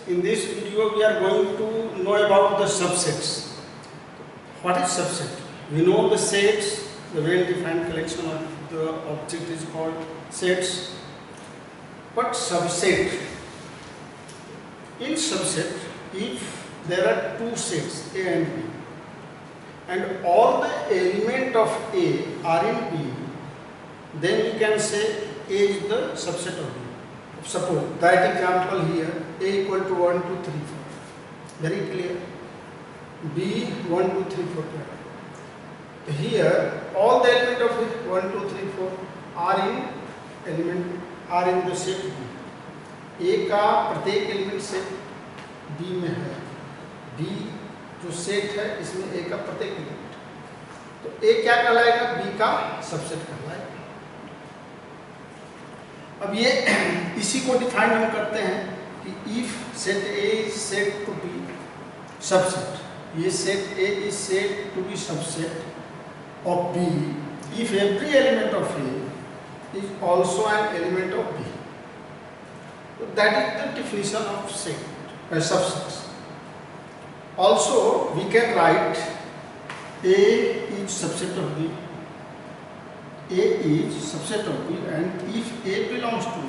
in this video we are going to know about the subsets. What is subset? We know the sets, the well-defined collection of the object is called sets. But subset, in subset, if there are two sets A and B and all the element of A are in B, then we can say A is the subset of B. Suppose that example here, A equal to 1, 2, 3, 4. Very clear. B 1, 2, 3, 4. Here all the element of A 1, 2, 3, 4 are in the set B. A का प्रत्येक element set B में है. B जो set है इसमें A का प्रत्येक element, तो A क्या कहलाएगा? B का सबसेट कहलाएगा. अब ये इसी को डिफाइन हम करते हैं कि if set A is said to be subset, ये set A is said to be subset of B if every element of A is also an element of B. So that is the definition of set, subsets. Also we can write A is subset of B. A is subset of B, and if A belongs to,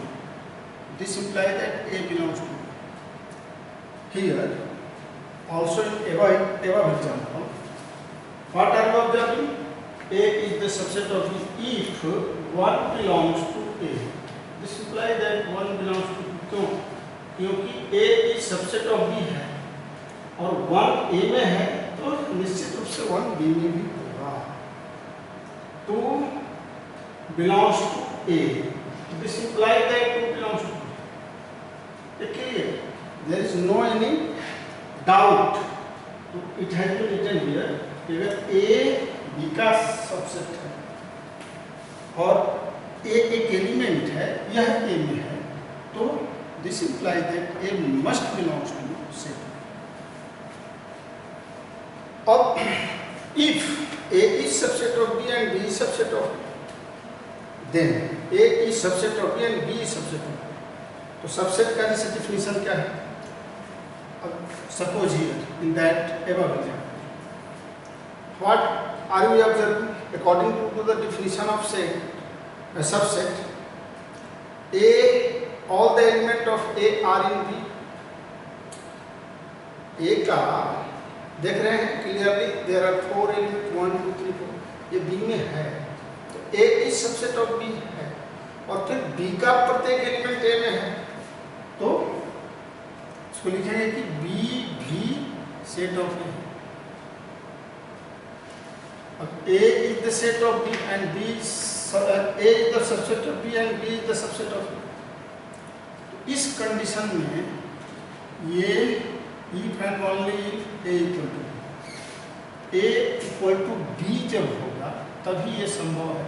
this implies that A belongs to. Here also in above example, what are we observing? A is the subset of B if 1 belongs to A. This implies that 1 belongs to B. क्यों? क्योंकि A is subset of B है और 1 A में है, तो निश्चित रूप से 1 B में भी होगा. 2 belongs to A. This implies that 2 belongs to B. Okay, there is no any doubt. It has been written here. अगर A B का सबसेट है और A एक एलिमेंट है, यह A में है, तो this implies that A must belongs to set. अब if A is subset of B and B is subset of B, then A is subset of B and B is subset of B. तो subset का जैसे definition क्या है? अब suppose here in that above example, what are we observing? According to the definition of set, subset, A, all the element of A are in B. A का देख रहे हैं क्लियरली, देयर आर 4 एलिमेंट 1, 2, 3, 4. ये B में है, तो A is subset of B है, और फिर B का प्रत्येक एलिमेंट A में है, तो इसको लिखेंगे कि B भी सेट ऑफ A. अब A is the set of B and B is A is the subset of B and B is the subset of A. तो इस कंडीशन में ये if and only if A equal to B, A equal to B जब होगा तभी ये संभव है.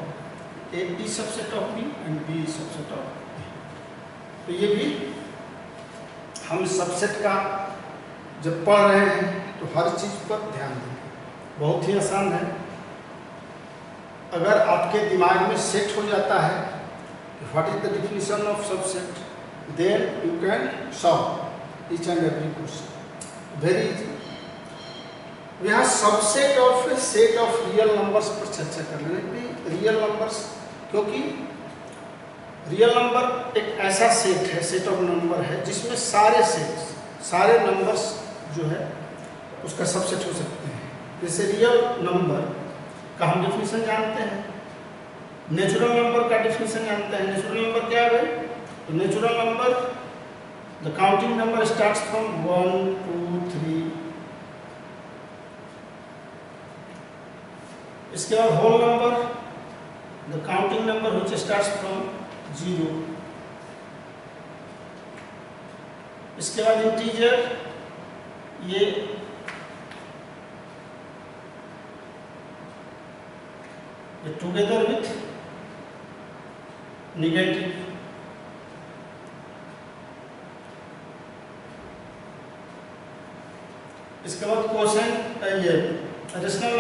A is subset of B and B is subset of A. तो ये भी हम सबसेट का जब पढ़ रहे हैं तो हर चीज पर ध्यान दें. बहुत ही आसान है. अगर आपके दिमाग में सेट हो जाता है what is the definition of subset, then you can solve each and every question very easy. यहाँ subset of set of real numbers पर चर्चा कर रहे हैं. रियल नंबर्स, क्योंकि रियल नंबर एक ऐसा सेट है, सेट ऑफ नंबर है जिसमें सारे नंबर्स जो है उसका सबसेट हो सकते हैं. जैसे रियल नंबर का हम डिफिनीशन जानते हैं, नेचुरल नंबर का डिफिनीशन जानते हैं. नेचुरल नंबर क्या है? तो natural number, the counting number starts from 1, 2, 3. इसके बाद whole number, the counting number which starts from 0. इसके बाद इंटीजर, ये टुगेदर विथ नेगेटिव. इसके बाद कोशेंट, ये rational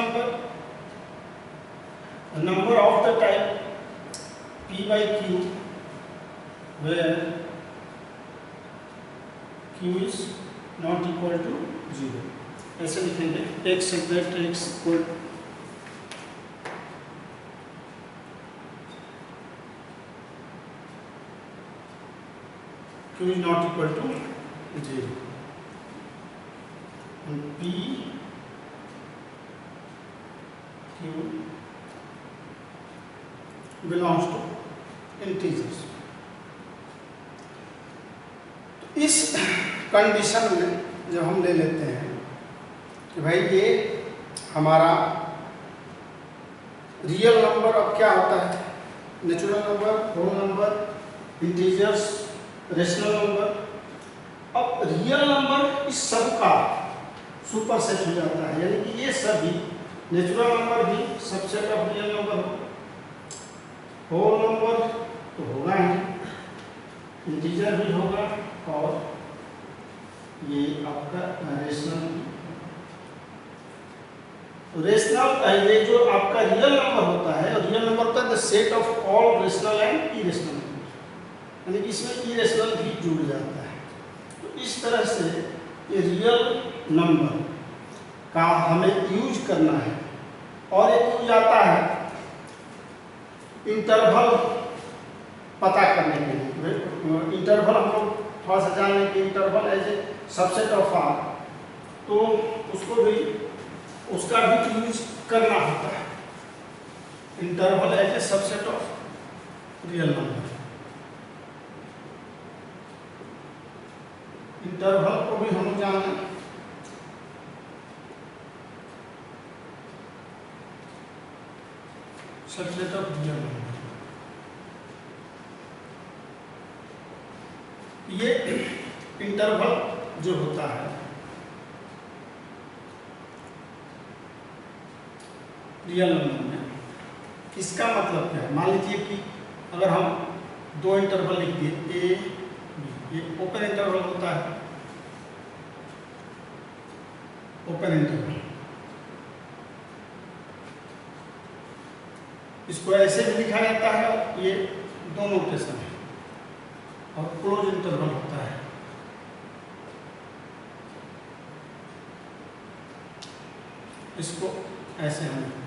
number of the type P by Q, where Q is not equal to 0, ऐसे लिखेंगे x एग्जैक्ट x इक्वल Q is not equal to 0 and P Q belongs to integers. इस condition में जब हम ले लेते हैं कि भाई ये हमारा रियल नंबर अब क्या होता है, natural number, whole number, integers, rational number. अब रियल नंबर इस सब का सुपर सेट हो जाता है, यानी कि ये सभी नेचुरल नंबर भी सबसेट ऑफ रियल नंबर होगा, होल नंबर तो होगा ही, इंटीजर भी होगा और ये आपका रेशनल ये जो आपका रियल नंबर होता है, रियल नंबर होता है the set of all rational and irrational number, यानी कि इसमें इरेशनल भी जुड़ जाता है। तो इस तरह से ये रियल नंबर का हमें यूज करना है। और एक यूज आता है इंटरवल पता करने के लिए। इंटरवल हम लोग थोड़ा सा जान लें कि interval as a subset of R, तो उसको भी उसका भी यूज करना होता है, interval as a subset of real number. Interval को भी हम जाने सबसेट ऑफ रियल नंबर। ये इंटरवल जो होता है रियल नंबर में, इसका मतलब क्या है, मान लीजिए कि अगर हम दो इंटरवल लिख दिए ए बी, ये ओपन इंटरवल होता है, ओपन इंटरवल, इसको ऐसे भी लिखा जाता है, ये दो नोटेशन है। और क्लोज इंटरवल होता है, इसको ऐसे हम लिखते हैं।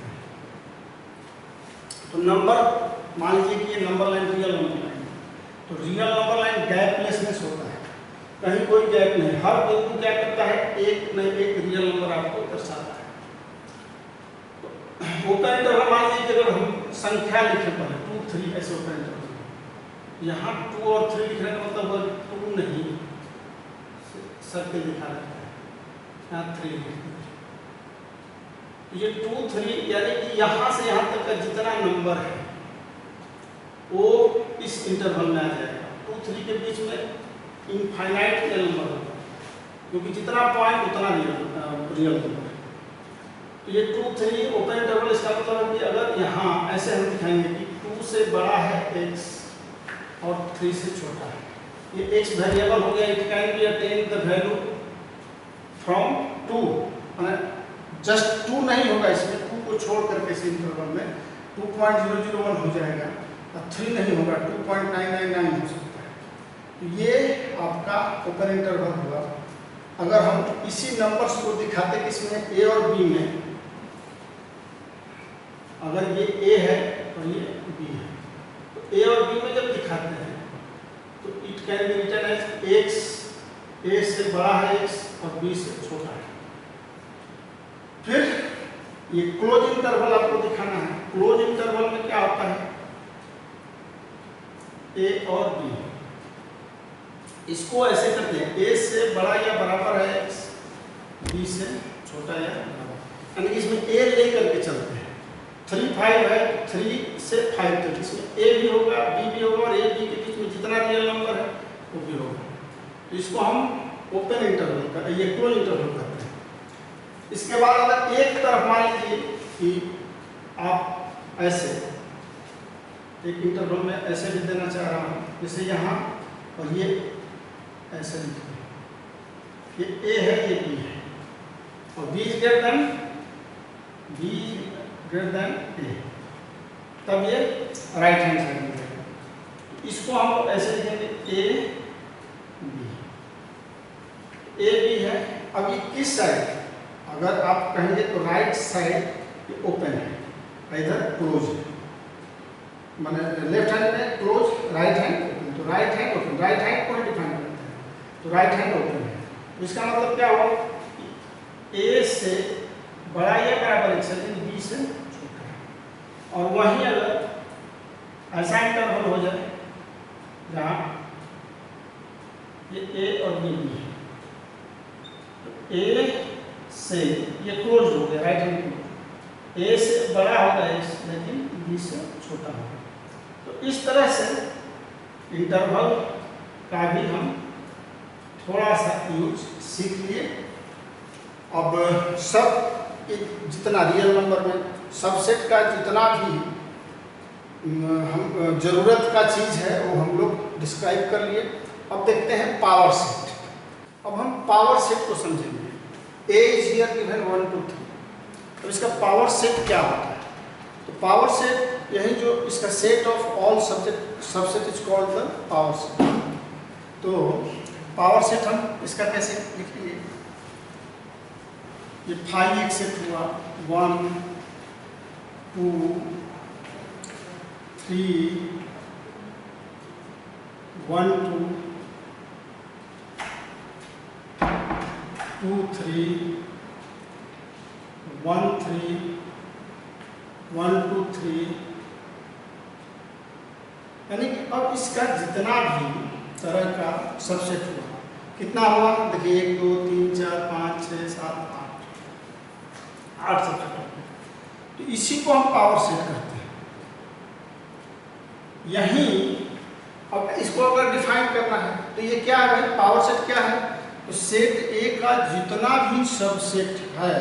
तो नंबर मान लीजिए कि ये number line real number line है, तो रियल नंबर लाइन गैपलेसनेस होता है, कहीं कोई गैप नहीं, हर बिंदु क्या करता है, एक न एक रियल नंबर आपको दर्शाता है। तो ओपन इंटरवल मान लीजिए कि अगर हम संख्या लिखे पहले 2 3 ऐसे ओपन इंटरवल, यहाँ 2 और 3 लिखने का मतलब 2 नहीं, सर्कल दिखा रहता है, यहाँ 3 लिखते हैं। ये 2 3 यानी कि यहाँ से यहाँ तक का जितना नंबर है वो इस इंटरवल में आ जाएगा। 2 3 के बीच में इनफाइनाइट रियल नंबर होगा, क्योंकि जितना पॉइंट उतना रियल नंबर है। तो ये 2 3 ओपन इंटरवल, इसका मतलब है कि अगर यहाँ ऐसे हम दिखाएंगे कि 2 से बड़ा है x और 3 से छोटा है, ये x वेरिएबल हो गया, it can be attain the value from 2, just 2 नहीं होगा, इसमें 2 को छोड़ करके इस इंटरवल में 2.001 हो जाएगा, और 3 नहीं होगा, 2.999 हो सकता है। तो ये आपका ओपन इंटरवल हुआ। अगर हम इसी नंबर्स को दिखाते कि इसमें ए और बी में, अगर ये ए है और ये बी है, तो ए और बी में जब दिखाते हैं तो it can be written as x, a से बड़ा है एक्स और बी से छोटा है। फिर ये क्लोज इंटरवल आपको दिखाना है। क्लोज इंटरवल में क्या होता है, ए और बी, इसको ऐसे करते हैं, ए से बड़ा या बराबर है एक्स, बी से छोटा या बराबर, यानी कि इसमें ए लेकर के चलते हैं। 3 5 है, 3 से 5 तक इसमें ए भी होगा, बी भी होगा, और ए बी के बीच में जितना रियल नंबर है वो भी होगा। तो इसको हम ओपन इंटरवल का, ये क्लोज इंटरवल करते हैं। इसके बाद अगर एक तरफ मान लीजिए कि आप ऐसे एक इंटरवल में ऐसे भी देना चाह रहा हूँ, जैसे यहाँ और ये ऐसे लिखिए, ये ए है, ये बी है, और बी इज ग्रेटर देन ए, तब ये राइट हैंड साइड में जाएगा। इसको हम ऐसे लिखेंगे ए बी, ए बी है। अब ये किस साइड, अगर आप कहेंगे तो राइट साइड ये ओपन है, इधर क्लोज है, माने लेफ्ट हैंड में क्लोज, राइट हैंड ओपन। तो right hand open, right hand को डिफाइन करते हैं, तो राइट हैंड ओपन है। तो इसका मतलब क्या हुआ, ए से बड़ा या बराबर एक सेकंड, बी से छोटा है। और वहीं अगर ऐसा इंटरवल हो जाए जहाँ ये ए और ये बी है, तो ए से ये क्लोज हो गया, राइट हैंड क्लोज, ए से बड़ा होगा लेकिन बी से छोटा होगा। तो इस तरह से इंटरवल का भी हम थोड़ा सा यूज सीख लिए। अब सब जितना रियल नंबर में सबसेट का जितना भी हम जरूरत का चीज़ है वो हम लोग डिस्क्राइब कर लिए। अब देखते हैं पावर सेट। अब हम पावर सेट को समझेंगे। ए इज हियर गिवन 1 2 3। तो इसका पावर सेट क्या होता है? तो पावर सेट यही जो इसका set of all subset is called the power set. तो पावर सेट हम इसका कैसे लिखेंगे? ये 5 एक सेट हुआ, 1 2 3 1 2 2 3 1 3 1 2 3। यानी कि अब इसका जितना भी तरह का सबसेट हुआ, कितना हुआ? देखिए 1 2 3 4 5 6 7 8 सबसेट होते हैं। तो इसी को हम पावर सेट करते हैं। यहीं अब इसको अगर डिफाइन करना है तो ये क्या है? पावर सेट क्या है? तो सेट ए का जितना भी सबसेट है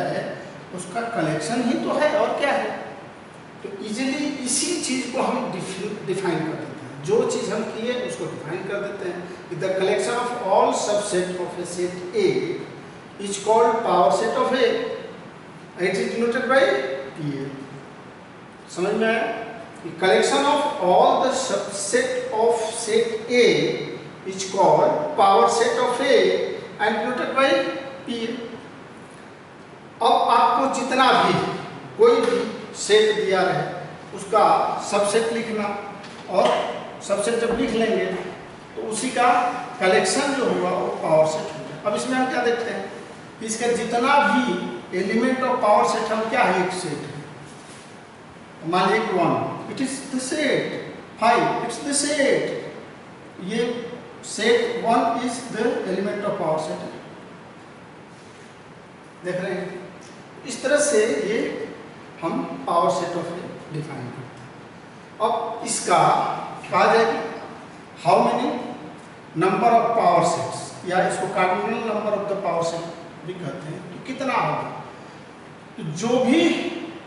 उसका कलेक्शन ही तो है, और क्या है? तो इजीली इसी चीज को हम डिफाइन कर देते हैं। जो चीज हम किए उसको डिफाइन कर देते हैं। The collection of all subset of A set A is called power set of A. It is denoted by P. समझ में आया? Collection of all the subset of set A is called power set of A and denoted by P. अब आपको जितना भी कोई भी set दिया रहे उसका सबसेट लिखना, और सबसेट जब लिख लेंगे तो उसी का कलेक्शन जो होगा वो पावर सेट होगा। अब इसमें हम क्या देखते हैं? इसका जितना भी एलिमेंट ऑफ पावर सेट हम क्या है? एक सेट है। मान लीजिए 1 it is the set, 5 it's the set. ये set 1 is the element of power set. देख रहे हैं? इस तरह से ये हम power set of a define करते हैं। अब इसका कहा जाए कि how many number of power sets, या इसको cardinal number of the power set भी कहते हैं। तो कितना होगा? तो जो भी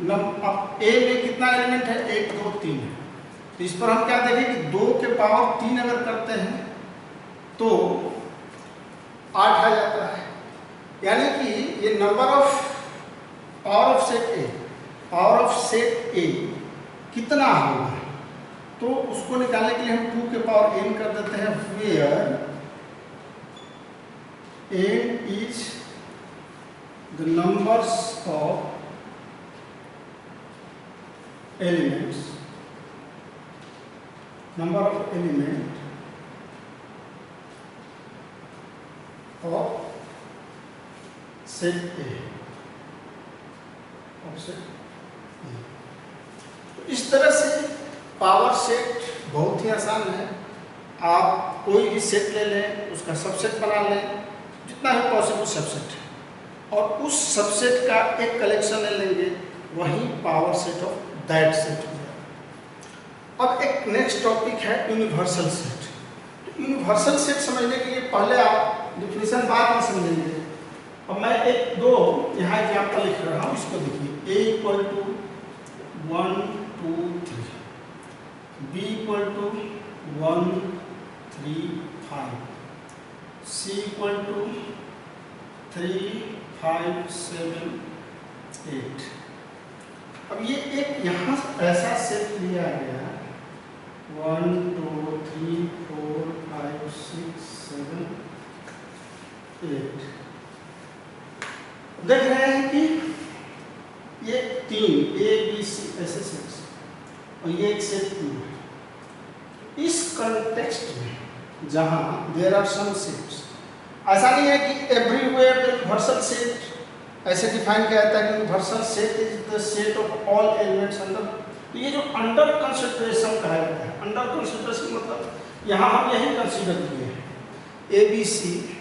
अब ए में कितना एलिमेंट है? 1 2 3 है। तो इस पर हम क्या देखें कि 2 के पावर 3 अगर करते हैं तो 8 आ जाता है। यानी कि ये number of power of set A, power of set ए कितना होगा? तो उसको निकालने के लिए हम 2 के पावर n कर देते हैं, where n is the numbers of elements, number of element of set A. तो इस तरह से पावर सेट बहुत ही आसान है। आप कोई भी सेट ले लें, उसका सबसेट बना लें, जितना है पॉसिबल सबसेट है, और उस सबसेट का एक कलेक्शन ले लेंगे, वही power set of that set हो जाएगा। अब एक नेक्स्ट टॉपिक है यूनिवर्सल सेट। तो यूनिवर्सल सेट समझने के लिए पहले आप डिफिनेशन बाद में समझेंगे। अब मैं 1 2 यहाँ एग्जाम्पल लिख रहा हूँ, इसको देखिए। A equal to 1 2 3, B equal to 1 3 5, C equal to 3 5 7 8। अब ये एक यहाँ ऐसा सेट लिया गया 1 2 3 4 5 6 7 8। देख रहे हैं कि ये 3 A B C ऐसे सेट्स और ये एक सेट 2 है। इस कंटेक्स्ट में जहां देयर आर सम सेट्स, ऐसा नहीं है कि एवरीवेयर द यूनिवर्सल सेट ऐसे डिफाइन किया जाता है कि universal set is the set of all elements under. तो ये जो अंडर कंसिडरेशन कहा जाता है, अंडर कंसिडरेशन मतलब यहाँ हम यही कंसीडर किए हैं A B C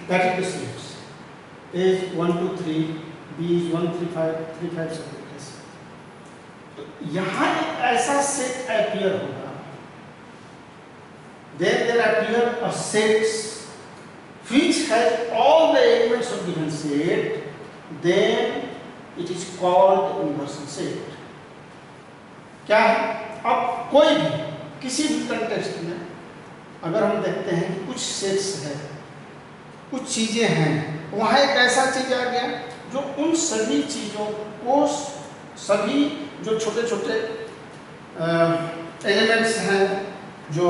that is the sets A is 1 2 3, B is 1 3 5 3 5 7 ऐसे। तो यहाँ एक ऐसा सेट अपीयर होगा, then there appear a sets which has all the elements of given set, then it is called universal set। क्या है? अब कोई भी किसी भी कंटेक्स्ट में अगर हम देखते हैं कि कुछ सेट्स है, कुछ चीजें हैं, वहां एक ऐसा चीज आ गया जो उन सभी चीजों को, सभी जो छोटे छोटे एलिमेंट्स हैं, जो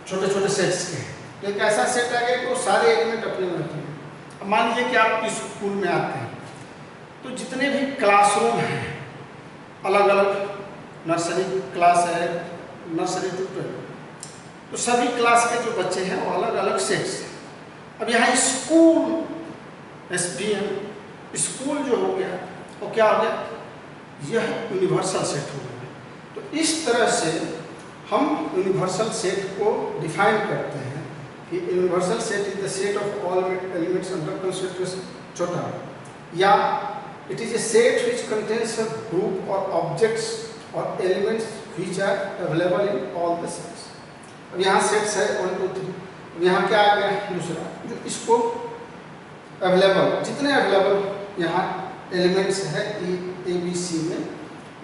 छोटे छोटे सेट्स के, तो एक ऐसा सेट आ गया तो सारे एलिमेंट अपने में रखेंगे। अब मान लीजिए कि आप इस स्कूल में आते हैं, तो जितने भी क्लासरूम हैं, अलग अलग नर्सरी क्लास है, नर्सरी टू 12, तो सभी क्लास के जो बच्चे हैं वो अलग अलग सेट्स हैं। अब यहाँ स्कूल SPM स्कूल जो हो गया वो क्या हो गया, यह यूनिवर्सल सेट हो गया। तो इस तरह से हम यूनिवर्सल सेट को डिफाइन करते हैं कि universal set is the set of all elements under consideration, छोटा, या it is a set which contains a group और ऑब्जेक्ट्स और elements which are available in all the sets. अब यहाँ सेट्स है 1 2 3, अब यहाँ क्या आ गया दूसरा, जो इसको अवेलेबल, जितने अवेलेबल यहाँ एलिमेंट्स है A B C में,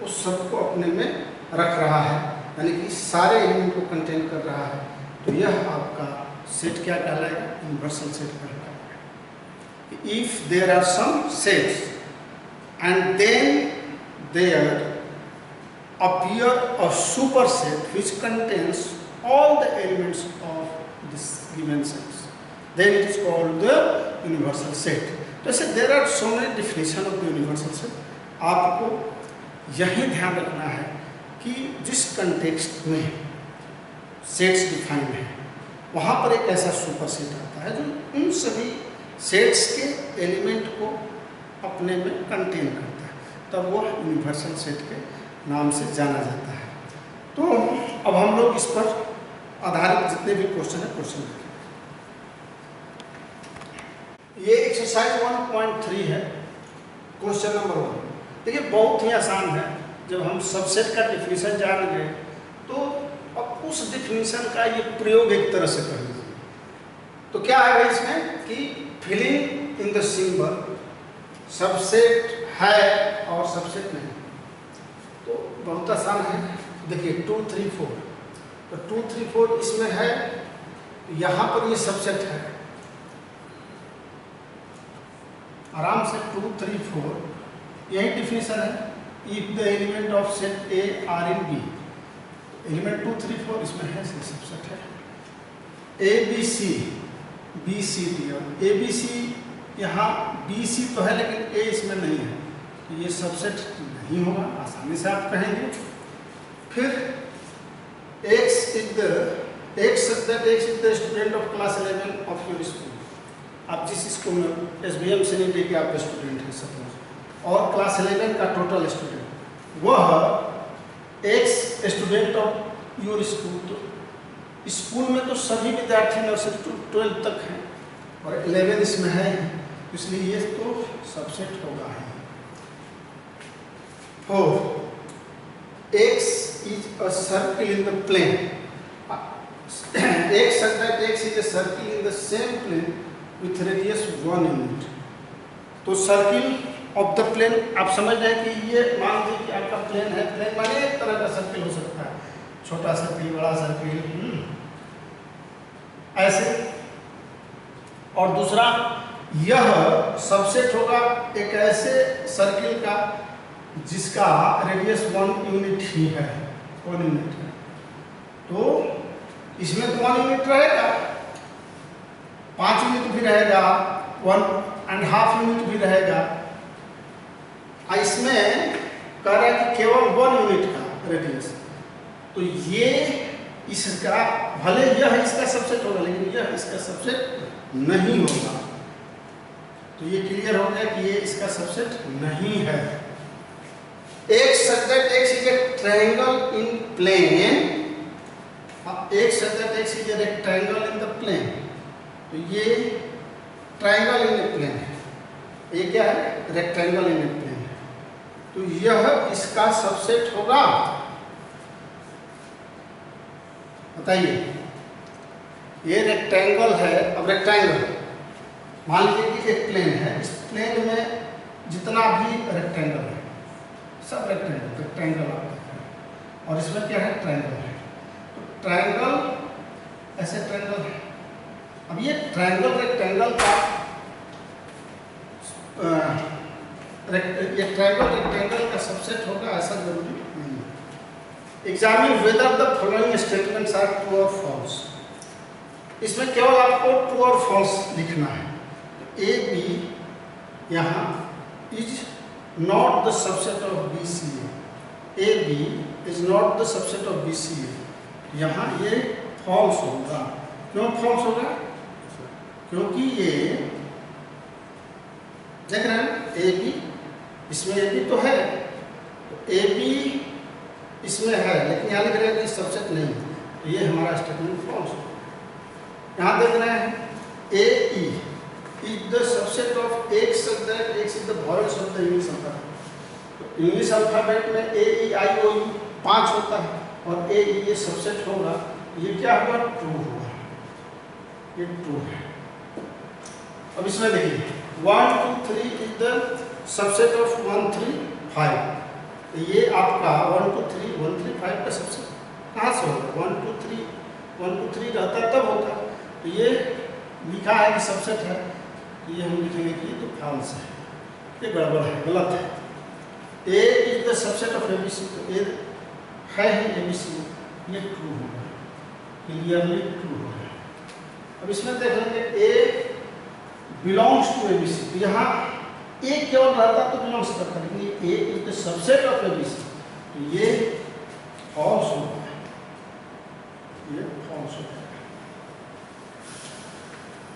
उस सबको अपने में रख रहा है, यानी कि सारे एलिमेंट को कंटेन कर रहा है। तो यह आपका सेट क्या कहलाएगा, यूनिवर्सल सेट कहलाएगा। If there are some sets and then there appear a super set which contains all the elements of this given sets, then it is called the universal set. जैसे there are so many definition of the universal set. आपको यही ध्यान रखना है कि जिस context में sets define है, वहाँ पर एक ऐसा सुपर सेट आता है जो उन सभी सेट्स के एलिमेंट को अपने में कंटेन करता है, तब वो यूनिवर्सल सेट के नाम से जाना जाता है। तो अब हम लोग इस पर आधारित जितने भी क्वेश्चन है, क्वेश्चन देखें। ये एक्सरसाइज 1.3 है, क्वेश्चन नंबर 1। देखिए बहुत ही आसान है, जब हम सबसेट का डिफिनीशन जान गए तो अब उस डिफिनीशन का ये प्रयोग एक तरह से कर लीजिए। तो क्या है इसमें कि filling in the symbol subset है और सबसेट नहीं। तो बहुत आसान है, देखिए 2 3 4, तो 2 3 4 इसमें है, यहाँ पर ये सबसेट है, आराम से 2 3 4 यही डिफिनीशन है। If the element of set A are in B, element 2 3 4 इसमें है, सबसेट है। A B C B C D, A B C यहाँ B C तो है लेकिन A इसमें नहीं है, तो ये सबसेट नहीं होगा, आसानी से आप कहेंगे। फिर X is the student of class 11 of your school. आप जिस स्कूल में SBM सैनिटरी के आप स्टूडेंट हैं सपोज, और क्लास 11 का टोटल स्टूडेंट, वह X student of your school. तो स्कूल में तो सभी विद्यार्थी नर्सरी टू 12 तक हैं और 11 इसमें है, इसलिए ये तो सबसेट होगा ही। 4 X is a circle in the plane. X such that X is a circle in the same plane with radius 1 unit. तो सर्किल ऑफ द प्लेन आप समझ रहे हैं कि ये मान लीजिए कि आपका प्लेन है, प्लेन माने एक तरह का सर्किल हो सकता है, छोटा सर्किल, बड़ा सर्किल, ऐसे। और दूसरा यह सबसेट होगा एक ऐसे सर्किल का जिसका रेडियस 1 यूनिट ही है, 1 यूनिट है। तो इसमें तो 1 यूनिट रहेगा, 5 यूनिट भी रहेगा, 1 एंड हाफ यूनिट भी रहेगा। इसमें कह रहा है कि केवल 1 यूनिट का रेडियस, तो ये इसका भले यह इसका सबसेट होगा लेकिन यह इसका सबसेट नहीं होगा। तो ये क्लियर हो गया कि ये इसका सबसेट नहीं है। एक subject x is a triangle in plane, एक subject x is a rectangle in the plane. तो ये ट्रायंगल इन ए प्लेन है, ये क्या है? रेक्टेंगल इन ए प्लेन है। तो यह इसका सबसेट होगा। बताइए, ये रेक्टेंगल है। अब रेक्टेंगल मान लीजिए कि एक प्लेन है, इस प्लेन में जितना भी रेक्टेंगल है सब रेक्टेंगल आप देख रहे हैं, और इसमें क्या है? ट्रायंगल है। तो ट्रायंगल ऐसे ट्रायंगल है। अब ये ट्रायंगल रेक्टेंगल का ये ट्रायंगल रेक्टेंगल का सबसेट होगा ऐसा जरूरी नहीं है। Examine whether the following statements are true और फॉल्स। इसमें केवल आपको ट्रू और फॉल्स लिखना है। ए बी यहाँ is not the subset of b c a, a b is not the subset of b c a. यहाँ ये फॉल्स होगा। क्यों फॉल्स होगा? क्योंकि ये देख रहे हैं ए बी, इसमें ए बी तो है, तो ए बी इसमें है लेकिन यहाँ लिख रहे हैं कि सबसेट नहीं है, तो ये हमारा स्टेटमेंट फॉल्स होगा। यहाँ देख रहे हैं a e is the subset of x subject, x is the voice of the English alphabet. तो इंग्लिश अल्फाबेट में a E I O you 5 होता है और ए ई ये सबसेट होगा। ये क्या हुआ? ट्रू हुआ, ये ट्रू है। अब इसमें देखिए 1 2 3 इज द सबसेट ऑफ 1 3 5। तो ये आपका 1 2 3 1 3 5 का सबसेट कहाँ से होगा? 1 2 3 1 2 3 रहता तब होता। तो ये लिखा है कि सबसेट है, तो ये हम लिखेंगे कि ये तो फॉल्स है, ये गड़बड़ है, गलत है। A is the subset of A B C, तो ए है ही ए बी सी, ये ट्रू होगा, क्लियरली ट्रू होगा। अब इसमें देख लेंगे A belongs to A B C. तो यहाँ ए केवल रहता तो बिलोंग्स करता, लेकिन A is the subset of A B C, तो ये फॉल्स होगा, ये फॉल्स होगा।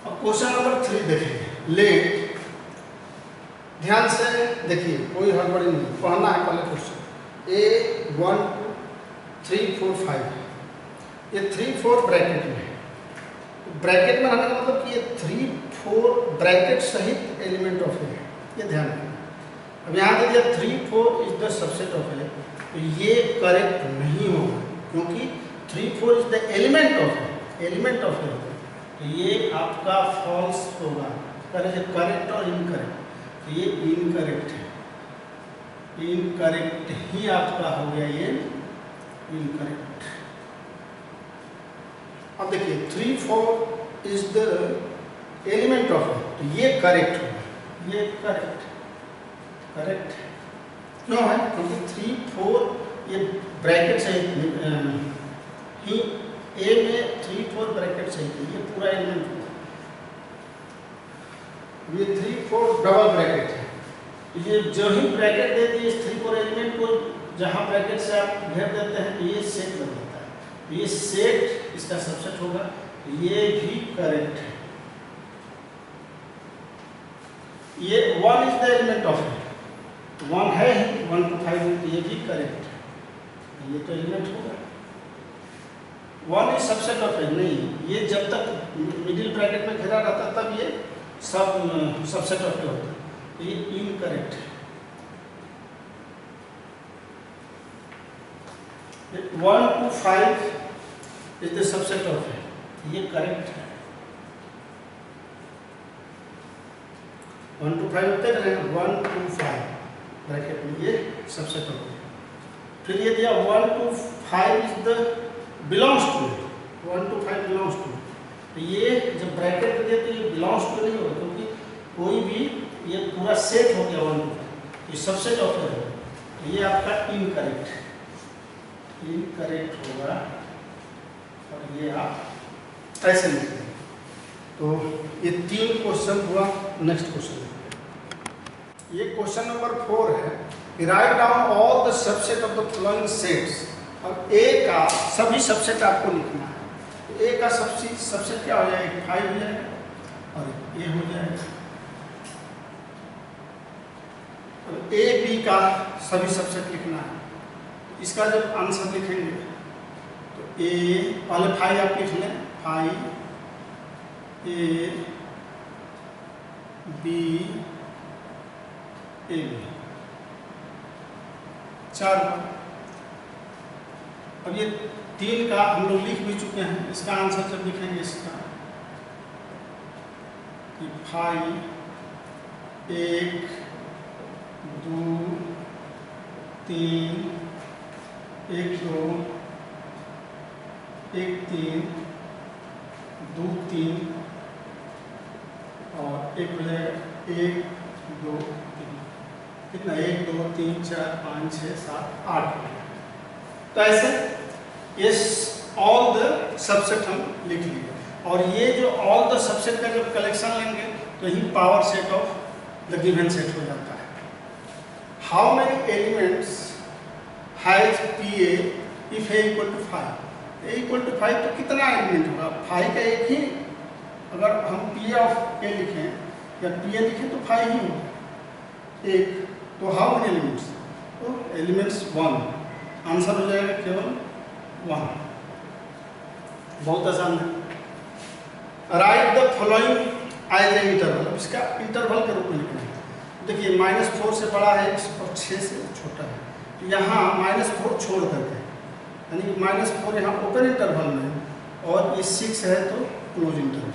अब क्वेश्चन नंबर 3 देखेंगे। लेट, ध्यान से देखिए, कोई हड़बड़ी नहीं, पढ़ना है पहले क्वेश्चन। ए 1 2 3 4 5, ये 3 4 ब्रैकेट में है। ब्रैकेट में रहने का मतलब कि ये 3 4 ब्रैकेट सहित एलिमेंट ऑफ ए है, ये ध्यान रखना। अब यहाँ दे दिया 3 4 is the subset of A, तो ये करेक्ट नहीं होगा क्योंकि 3 4 is the element of A, element of A, तो ये आपका फॉल्स होगा। करेक्ट और इनकरेक्ट, तो ये इनकरेक्ट है, इनकरेक्ट ही आपका हो गया, ये इनकरेक्ट। अब देखिए 3 4 is the element of A, तो ये करेक्ट होगा, ये करेक्ट करेक्ट क्यों है? क्योंकि 3 4 ये ब्रैकेट से ही ए में 3 4 ब्रैकेट सही है, ये पूरा एलिमेंट हुआ। ये 3 4 डबल ब्रैकेट है, ये जो ही ब्रैकेट दे दिए इस 3 4 एलिमेंट को, जहाँ ब्रैकेट से आप घेर देते हैं तो ये सेट बन जाता है, ये सेट इसका सबसेट होगा, ये भी करेक्ट है। ये 1 इज द एलिमेंट ऑफ ए, 1 है ही 1 2 5 में, तो ये भी करेक्ट है, ये तो एलिमेंट होगा। 1 इज सबसेट ऑफ ए नहीं, ये जब तक मिडिल ब्रैकेट में घेरा रहता तब ये सब सबसेट ऑफ ए होता है, तो ये इनकरेक्ट है। 1 2 5 इज द सबसेट ऑफ ए, ये करेक्ट है। 1 2 5 होते हैं 1 2 5 ब्रैकेट में, ये सबसेट ऑफ ए। फिर ये दिया 1 2 5 is the belongs to, 1 2 5 belongs to, तो ये जब ब्रैकेट में दिया तो ये बिलोंग्स टू नहीं होगा क्योंकि कोई भी ये पूरा सेट हो गया 1 2, ये सबसेट ऑफ ए है, तो ये आपका इनकरेक्ट होगा और ये आप ऐसे लिखेंगे। तो ये 3 क्वेश्चन हुआ। Next question. ये क्वेश्चन नंबर 4 है कि write down all the subset of the following sets. अब ए का सभी सबसेट आपको लिखना है। तो ए का सबसेट क्या हो जाएगा, 5 हो जाएगा और ए हो जाएगा। अब ए बी का सभी सबसेट लिखना है। इसका जब आंसर लिखेंगे तो ए पहले 5 आप लिख लें, 5 ए बी ए बी 4 बार। अब ये 3 का हम लोग लिख भी चुके हैं। इसका आंसर जब लिखेंगे इसका 5 1 2 3 1 2 1 3 2 3 और 1 हो जाएगा 1 2 3। कितना 1 2 3 4 5 6 7 8। तो ऐसे ये ऑल द सबसेट हम लिख लिए। और ये जो ऑल द सबसेट का जब कलेक्शन लेंगे तो ही power set of the given set हो जाता है। How many elements has P A if A equal to 5। A equal to 5 तो कितना एलिमेंट होगा, 5 का एक ही। अगर हम पी ए ऑफ ए लिखें या पी ए लिखें तो 5 ही होगा एक। तो हाउ मेनी एलिमेंट्स, तो एलिमेंट्स 1। आंसर हो जाएगा केवल 1। बहुत आसान है। Write the following as a interval. अब इसका इंटरवल के रूप में लिखना है। देखिए -4 से बड़ा है और 6 से छोटा है। तो यहाँ -4 छोड़ करके, यानी -4 यहाँ ओपन इंटरवल में और ये 6 है तो क्लोज इंटरवल।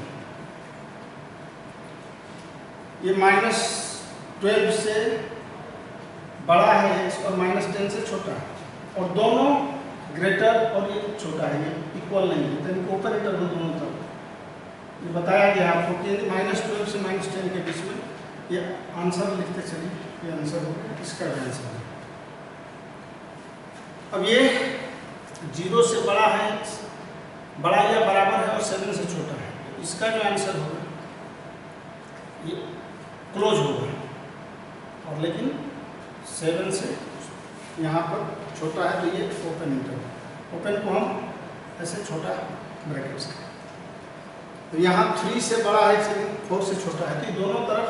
ये -12 से बड़ा है और -10 से छोटा है और दोनों ग्रेटर और ये छोटा है, ये इक्वल नहीं है। तो इनको ओपन इंटरवल दोनों तरफ ये बताया गया आपको कि -12 से -10 के बीच में। ये आंसर लिखते चलिए, ये आंसर हो गया, इसका भी आंसर है। अब ये 0 से बड़ा है, बड़ा या बराबर है और 7 से छोटा है। तो इसका जो आंसर होगा ये क्लोज होगा और लेकिन 7 से यहाँ पर छोटा है तो ये ओपन इंटरवल। ओपन को हम ऐसे छोटा ब्रैकेट से। तो यहाँ 3 से बड़ा है, 4 से छोटा है। तो दोनों तरफ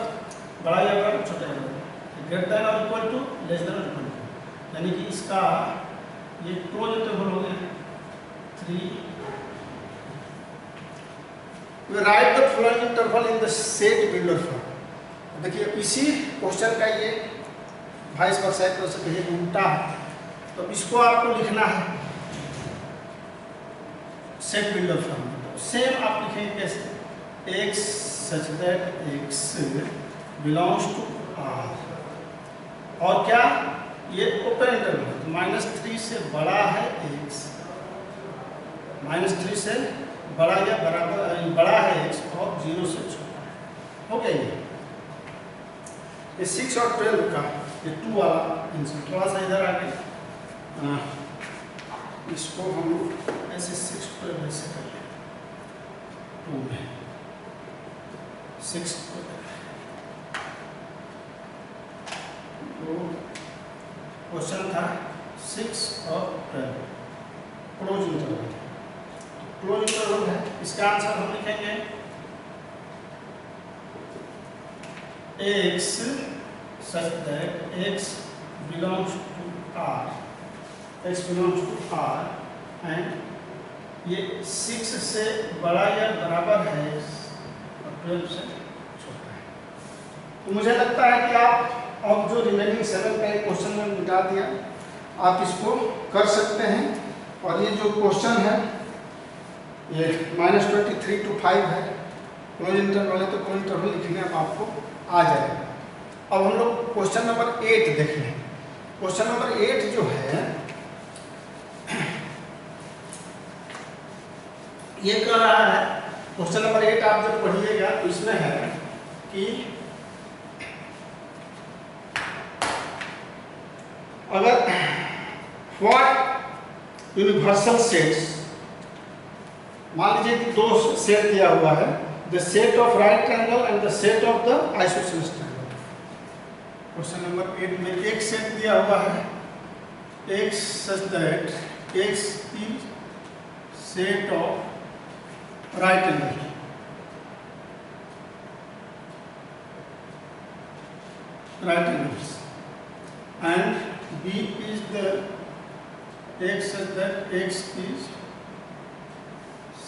बड़ा या बराबर, छोटा या बराबर, ग्रेटर देन और इक्वल टू, लेस देन और इक्वल टू। यानी कि इसका ये क्लोज इंटरवल हो गया 3। Right the following interval in the set builder form. देखिए इसी क्वेश्चन का ये वाइस वर्सा एक तरह से कहिए उल्टा है। तो इसको आपको लिखना है सेट बिल्डर फॉर्म। सेम आप लिखेंगे कैसे, x such that x belongs to R। और क्या, ये ओपन इंटरवल तो -3 से बड़ा है x, -3 से बड़ा या बराबर, बड़ा है x और 0 से छोटा है। हो गया ये 6 और 12 का ये 2 वाला आंसर। थोड़ा सा इधर आगे इसको हम ऐसे 6 12 ऐसे कर लें, 2 में 6 तो क्वेश्चन था 6 और 12 क्लोज इंटरवल। क्लोज इंटरवल है, इसका आंसर हम लिखेंगे x such that x belongs to R, x belongs to R and ये 6 से बड़ा या बराबर है और 12 से छोटा है। तो मुझे लगता है कि आप अब जो रिमेनिंग 7 का एक क्वेश्चन में मिटा दिया, आप इसको कर सकते हैं। और ये जो क्वेश्चन है ये -23 to 5 है, क्लोज इंटरवल है तो क्लोज इंटरवल लिखने अब आपको आ जाएगा। अब हम लोग क्वेश्चन नंबर 8 देख लें। क्वेश्चन नंबर 8 जो है ये कह रहा है, क्वेश्चन नंबर 8 आप जब पढ़िएगा तो इसमें है कि अगर व्हाट यूनिवर्सल सेट्स, मान लीजिए कि 2 सेट दिया हुआ है the set of right triangle and the set of the isosceles triangle. Question number 8 में एक सेट दिया हुआ है x such that x is set of right angle angles and b is the x such that x is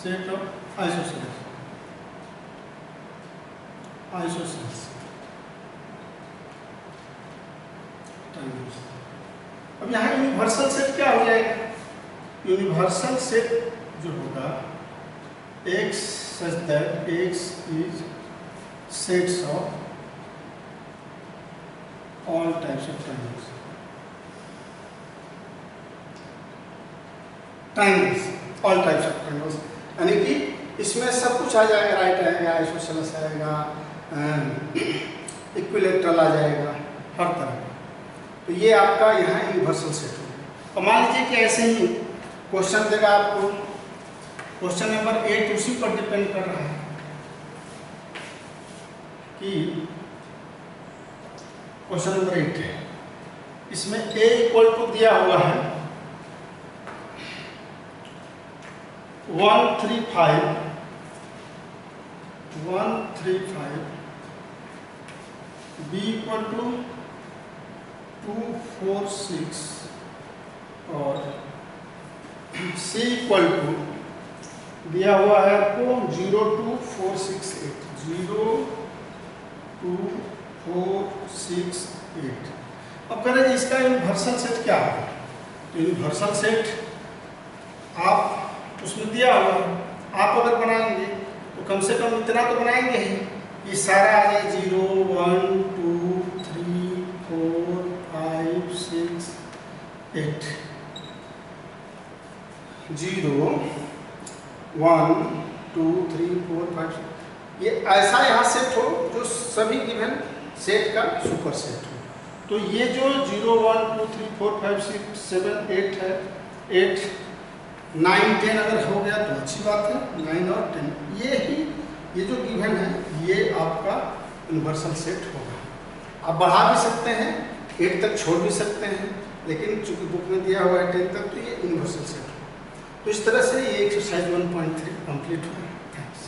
set of isosceles triangles. अब यहाँ universal set क्या हो जाएगा? यूनिवर्सल सेट जो होगा x such that x is sets of all types of triangles. All types of triangles. यानी कि इसमें सब कुछ आ जाएगा, राइट आएगा, आइसोसेलेस आएगा, इक्विलेटरल आ जाएगा, हर तरह का। तो ये आपका यहाँ यूनिवर्सल सेट होगा। और मान लीजिए कि ऐसे ही क्वेश्चन देगा आपको, क्वेश्चन नंबर 8 उसी पर डिपेंड कर रहा है कि क्वेश्चन नंबर 8 है, इसमें a इक्वल टू दिया हुआ है 135, b इक्वल टू 246 और c इक्वल टू दिया हुआ है आपको 02468, 02468। अब करें इसका यूनिवर्सल सेट क्या है? यूनिवर्सल सेट आप उसमें दिया हुआ, आप अगर बनाएंगे तो कम से कम इतना तो बनाएंगे ही, ये सारा आ जाए 0 1 2 3 4 5 6 8, 0 1 2 3 4 5, ये ऐसा यहाँ सेट हो जो सभी गिवन सेट का सुपर सेट हो। तो ये जो 0 1 2 3 4 5 6 7 8 है, 8 9 10 अगर हो गया तो अच्छी बात है, 9 और 10 ये जो गिवन है ये आपका यूनिवर्सल सेट होगा। आप बढ़ा भी सकते हैं, 8 तक छोड़ भी सकते हैं, लेकिन चूंकि बुक में दिया हुआ है 10 तक, तो ये यूनिवर्सल सेट होगा। तो इस तरह से ये एक्सरसाइज 1.3 कंप्लीट हुआ। थैंक्स।